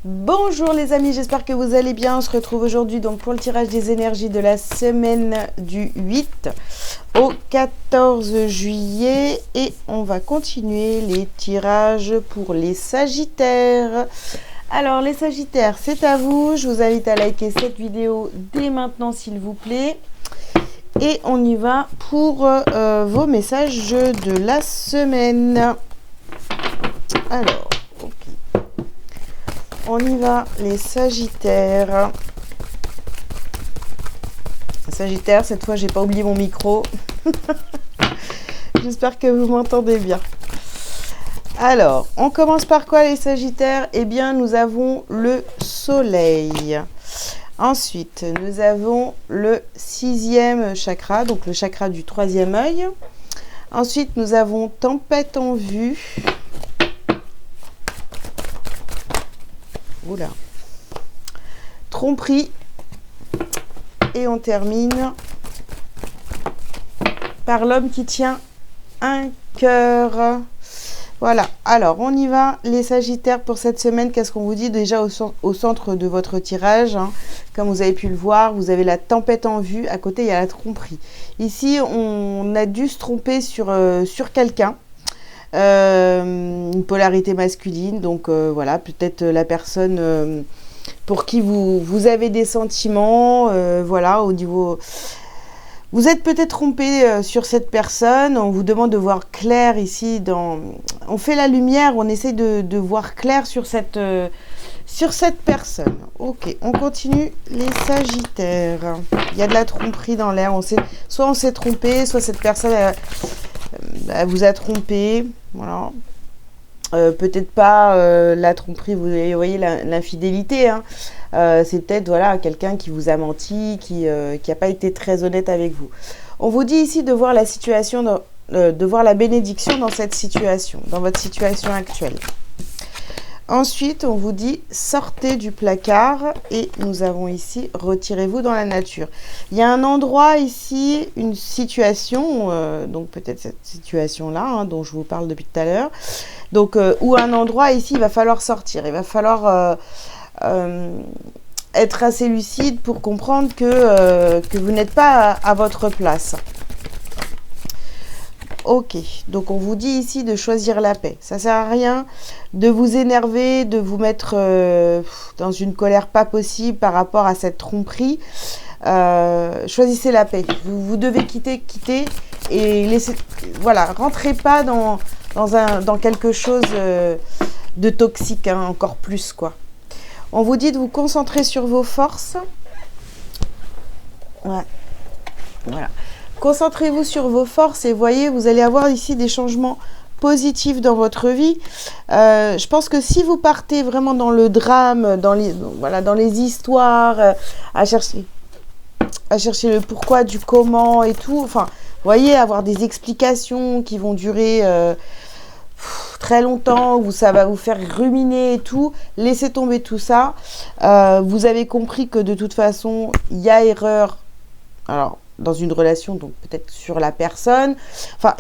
Bonjour les amis, j'espère que vous allez bien. On se retrouve aujourd'hui donc pour le tirage des énergies de la semaine du 8 au 14 juillet et on va continuer les tirages pour les Sagittaires. Alors les Sagittaires, c'est à vous. Je vous invite à liker cette vidéo dès maintenant s'il vous plaît. Et on y va pour vos messages de la semaine. Alors, ok. On y va, les Sagittaires. Sagittaire, cette fois, j'ai pas oublié mon micro. J'espère que vous m'entendez bien. Alors, on commence par quoi, les Sagittaires? Eh bien, nous avons le Soleil. Ensuite, nous avons le 6e chakra, donc le chakra du 3e œil. Ensuite, nous avons Tempête en vue. Oula. Tromperie. Et on termine par l'homme qui tient un cœur. Voilà. Alors, on y va, les Sagittaires, pour cette semaine. Qu'est-ce qu'on vous dit déjà au centre de votre tirage, hein. Comme vous avez pu le voir, vous avez la tempête en vue. À côté, il y a la tromperie. Ici, on a dû se tromper sur quelqu'un. Une polarité masculine, donc voilà, peut-être la personne pour qui vous avez des sentiments, voilà, au niveau... Vous êtes peut-être trompé sur cette personne, on vous demande de voir clair ici, on fait la lumière, on essaie de voir clair sur cette personne. Ok, on continue les Sagittaires. Il y a de la tromperie dans l'air, soit on s'est trompé, soit cette personne... elle vous a trompé, voilà. Peut-être pas la tromperie, vous voyez l'infidélité, hein. C'est peut-être voilà, quelqu'un qui vous a menti, qui n'a pas été très honnête avec vous. On vous dit ici de voir la situation, de voir la bénédiction dans cette situation, dans votre situation actuelle. Ensuite, on vous dit sortez du placard et nous avons ici retirez-vous dans la nature. Il y a un endroit ici, une situation, donc peut-être cette situation-là, hein, dont je vous parle depuis tout à l'heure. Donc, ou un endroit ici, il va falloir sortir. Il va falloir être assez lucide pour comprendre que vous n'êtes pas à votre place. Ok, donc on vous dit ici de choisir la paix. Ça sert à rien de vous énerver, de vous mettre dans une colère pas possible par rapport à cette tromperie. Choisissez la paix. Vous devez quitter et laissez. Voilà, rentrez pas dans quelque chose de toxique, hein, encore plus quoi. On vous dit de vous concentrer sur vos forces. Ouais, voilà. Concentrez-vous sur vos forces et voyez, vous allez avoir ici des changements positifs dans votre vie. Je pense que si vous partez vraiment dans le drame, dans les histoires, à chercher le pourquoi du comment et tout, enfin, voyez, avoir des explications qui vont durer très longtemps, où ça va vous faire ruminer et tout, laissez tomber tout ça. Vous avez compris que de toute façon, il y a erreur. Alors, dans une relation, donc peut-être sur la personne. Enfin,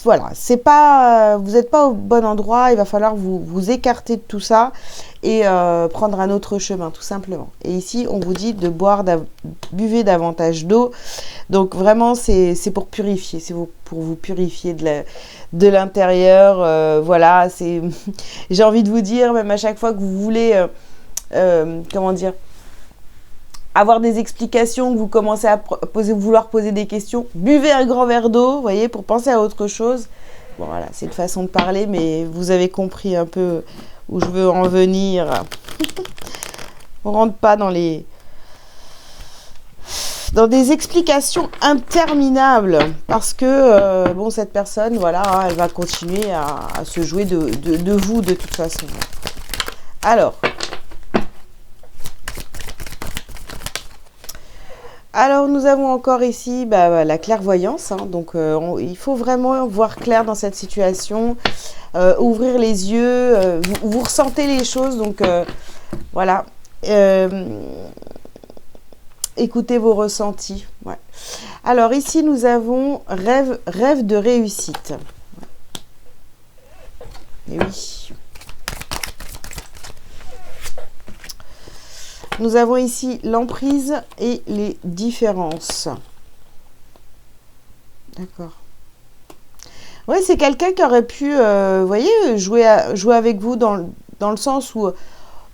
voilà, c'est pas, vous n'êtes pas au bon endroit. Il va falloir vous écarter de tout ça et prendre un autre chemin, tout simplement. Et ici, on vous dit de buvez davantage d'eau. Donc vraiment, c'est pour purifier, pour vous purifier de l'intérieur. Voilà, j'ai envie de vous dire, même à chaque fois que vous voulez, comment dire, avoir des explications, que vous commencez à vouloir poser des questions, buvez un grand verre d'eau, vous voyez, pour penser à autre chose. Bon, voilà, c'est une façon de parler, mais vous avez compris un peu où je veux en venir. On rentre pas dans des explications interminables, parce que, bon, cette personne, voilà, hein, elle va continuer à se jouer de vous, de toute façon. Alors, nous avons encore ici la clairvoyance, hein, donc il faut vraiment voir clair dans cette situation, ouvrir les yeux, vous ressentez les choses, donc voilà, écoutez vos ressentis. Ouais. Alors ici, nous avons rêve de réussite. Et oui. Nous avons ici l'emprise et les différences. D'accord. Oui, c'est quelqu'un qui aurait pu, vous voyez, jouer avec vous dans le sens où,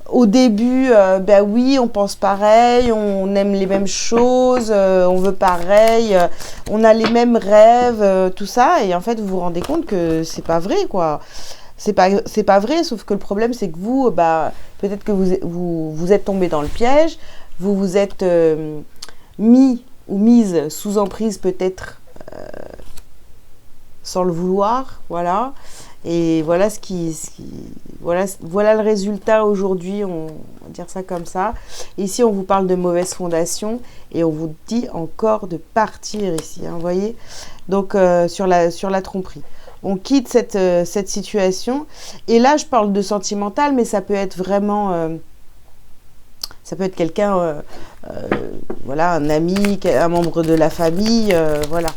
au début, ben oui, on pense pareil, on aime les mêmes choses, on veut pareil, on a les mêmes rêves, tout ça, et en fait, vous vous rendez compte que c'est pas vrai, quoi. C'est pas vrai, sauf que le problème, c'est que vous, bah, peut-être que vous êtes tombé dans le piège, vous vous êtes mis ou mise sous emprise, peut-être sans le vouloir, voilà. Et voilà voilà le résultat aujourd'hui, on va dire ça comme ça. Ici, on vous parle de mauvaise fondation et on vous dit encore de partir ici, hein, vous voyez. Donc, sur la tromperie. On quitte cette situation. Et là, je parle de sentimental, mais ça peut être vraiment... ça peut être quelqu'un, voilà, un ami, un membre de la famille, voilà.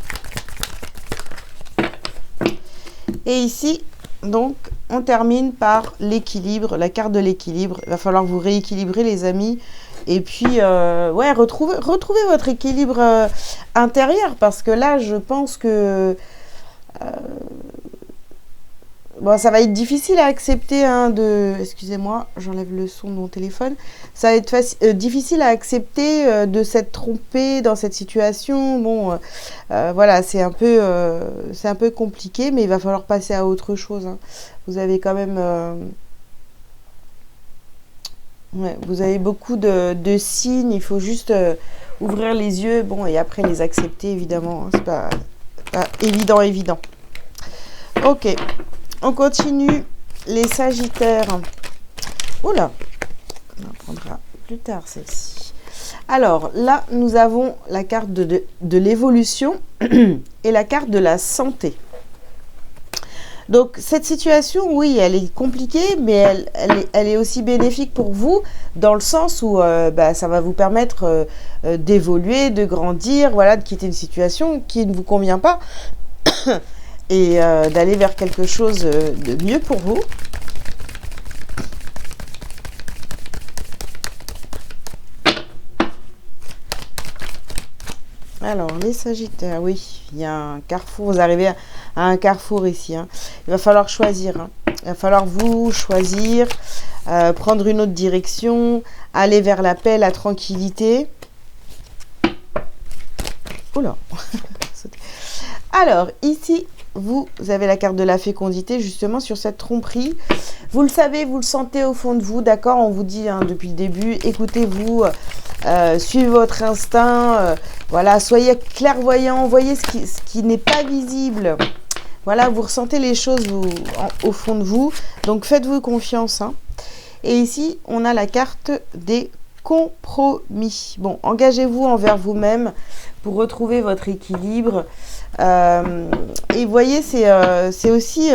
Et ici, donc, on termine par l'équilibre, la carte de l'équilibre. Il va falloir vous rééquilibrer, les amis. Et puis, ouais, retrouver votre équilibre intérieur. Parce que là, je pense que... bon, ça va être difficile à accepter, hein, excusez-moi, j'enlève le son de mon téléphone. Ça va être difficile à accepter de s'être trompé dans cette situation. Bon, voilà, c'est un peu compliqué, mais il va falloir passer à autre chose, hein. Vous avez quand même... ouais, vous avez beaucoup de signes, il faut juste ouvrir les yeux, bon, et après les accepter, évidemment, hein. C'est pas évident. Ok. On continue les Sagittaires. Oula, on en prendra plus tard celle-ci. Alors là, nous avons la carte de l'évolution et la carte de la santé. Donc cette situation, oui, elle est compliquée, mais elle est aussi bénéfique pour vous dans le sens où bah, ça va vous permettre d'évoluer, de grandir, voilà, de quitter une situation qui ne vous convient pas. Et d'aller vers quelque chose de mieux pour vous. Alors, les Sagittaires, oui, il y a un carrefour, vous arrivez à un carrefour ici, hein. Il va falloir choisir, hein. Il va falloir vous choisir, prendre une autre direction, aller vers la paix, la tranquillité. Oula. Alors, ici... Vous avez la carte de la fécondité, justement, sur cette tromperie. Vous le savez, vous le sentez au fond de vous, d'accord? On vous dit, hein, depuis le début, écoutez-vous, suivez votre instinct, voilà, soyez clairvoyant, voyez ce qui n'est pas visible. Voilà, vous ressentez les choses au fond de vous, donc faites-vous confiance, hein. Et ici, on a la carte des compromis. Bon, engagez-vous envers vous-même pour retrouver votre équilibre. Et vous voyez, c'est aussi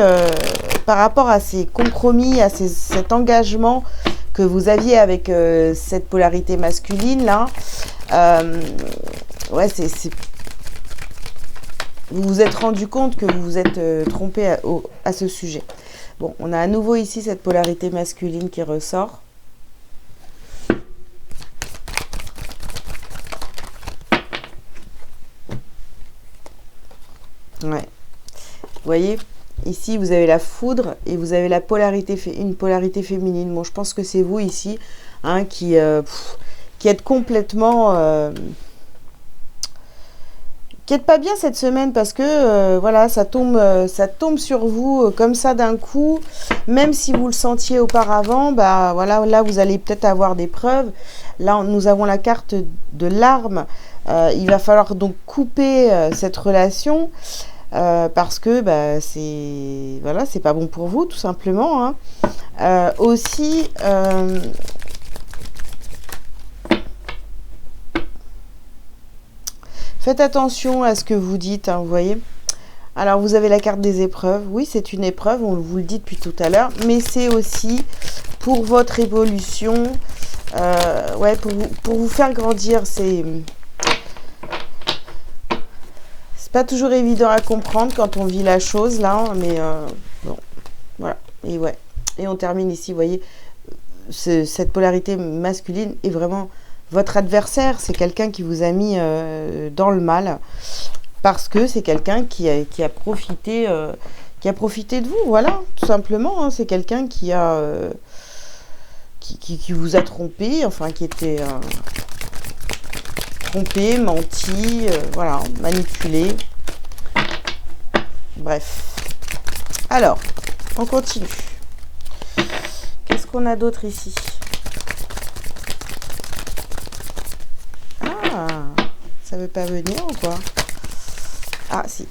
par rapport à ces compromis, à cet engagement que vous aviez avec cette polarité masculine là. Ouais, vous vous êtes rendu compte que vous vous êtes trompé à ce sujet. Bon, on a à nouveau ici cette polarité masculine qui ressort. Ouais. Vous voyez, ici, vous avez la foudre et vous avez une polarité féminine. Bon, je pense que c'est vous ici, hein, qui êtes complètement... qui n'êtes pas bien cette semaine parce que, voilà, ça tombe sur vous comme ça d'un coup. Même si vous le sentiez auparavant, bah voilà, là, vous allez peut-être avoir des preuves. Là, nous avons la carte de l'arme. Il va falloir donc couper cette relation. Parce que bah, c'est pas bon pour vous, tout simplement, hein. Aussi, faites attention à ce que vous dites, hein, vous voyez. Alors, vous avez la carte des épreuves. Oui, c'est une épreuve, on vous le dit depuis tout à l'heure, mais c'est aussi pour votre évolution, ouais, pour vous faire grandir. C'est pas toujours évident à comprendre quand on vit la chose là, mais bon, voilà. Et ouais. Et on termine ici, vous voyez, cette polarité masculine est vraiment votre adversaire. C'est quelqu'un qui vous a mis dans le mal parce que c'est quelqu'un qui a profité de vous, voilà, tout simplement. Hein. C'est quelqu'un qui vous a trompé, enfin qui était trompé, menti, voilà, manipulé. Bref. Alors, on continue. Qu'est-ce qu'on a d'autre ici? Ah, ça veut pas venir ou quoi? Ah, si.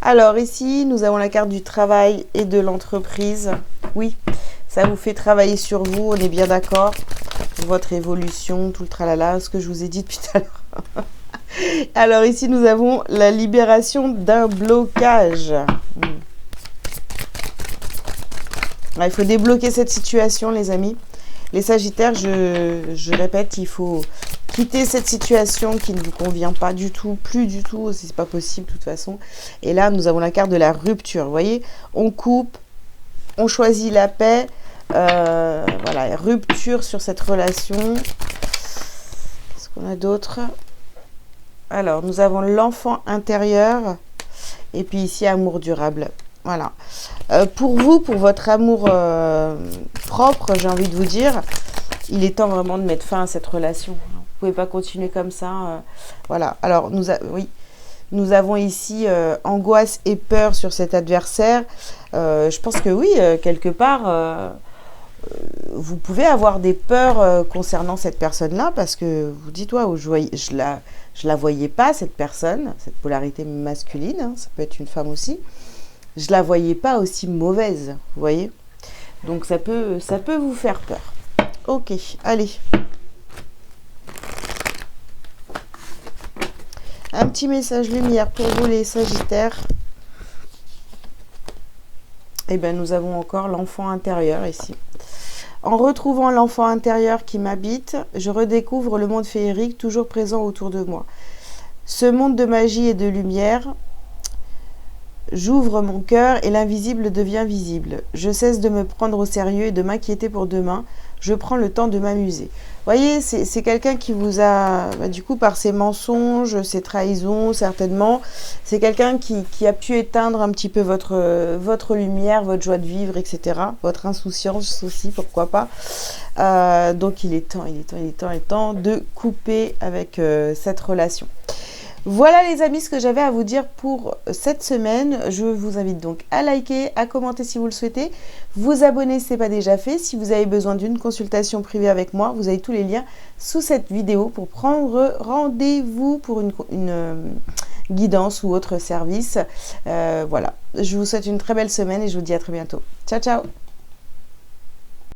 Alors ici, nous avons la carte du travail et de l'entreprise. Oui, ça vous fait travailler sur vous, on est bien d'accord. Votre évolution, tout le tralala, ce que je vous ai dit depuis tout à l'heure. Alors ici, nous avons la libération d'un blocage. Il faut débloquer cette situation, les amis. Les Sagittaires, je répète, il faut quitter cette situation qui ne vous convient pas du tout, plus du tout, si c'est pas possible de toute façon. Et là, nous avons la carte de la rupture. Vous voyez, on coupe, on choisit la paix. Voilà, rupture sur cette relation. Qu'est-ce qu'on a d'autre? Alors, nous avons l'enfant intérieur. Et puis ici, amour durable. Voilà. Pour vous, pour votre amour propre, j'ai envie de vous dire, il est temps vraiment de mettre fin à cette relation. Vous ne pouvez pas continuer comme ça. Voilà. Alors, nous avons ici angoisse et peur sur cet adversaire. Je pense que oui, quelque part, vous pouvez avoir des peurs concernant cette personne-là parce que vous dites, ouais, je la voyais pas, cette personne, cette polarité masculine, hein, ça peut être une femme aussi. Je la voyais pas aussi mauvaise, vous voyez. Donc ça peut vous faire peur. Ok, allez. Un petit message lumière pour vous les Sagittaires. Eh bien, nous avons encore l'enfant intérieur ici. En retrouvant l'enfant intérieur qui m'habite, je redécouvre le monde féerique toujours présent autour de moi. Ce monde de magie et de lumière, j'ouvre mon cœur et l'invisible devient visible. Je cesse de me prendre au sérieux et de m'inquiéter pour demain. Je prends le temps de m'amuser. Vous voyez, c'est quelqu'un qui vous a, du coup, par ses mensonges, ses trahisons, certainement, c'est quelqu'un qui a pu éteindre un petit peu votre lumière, votre joie de vivre, etc. Votre insouciance aussi, pourquoi pas. Donc, il est temps de couper avec cette relation. Voilà les amis ce que j'avais à vous dire pour cette semaine. Je vous invite donc à liker, à commenter si vous le souhaitez, vous abonner si ce n'est pas déjà fait. Si vous avez besoin d'une consultation privée avec moi, vous avez tous les liens sous cette vidéo pour prendre rendez-vous pour une guidance ou autre service. Voilà, je vous souhaite une très belle semaine et je vous dis à très bientôt. Ciao, ciao!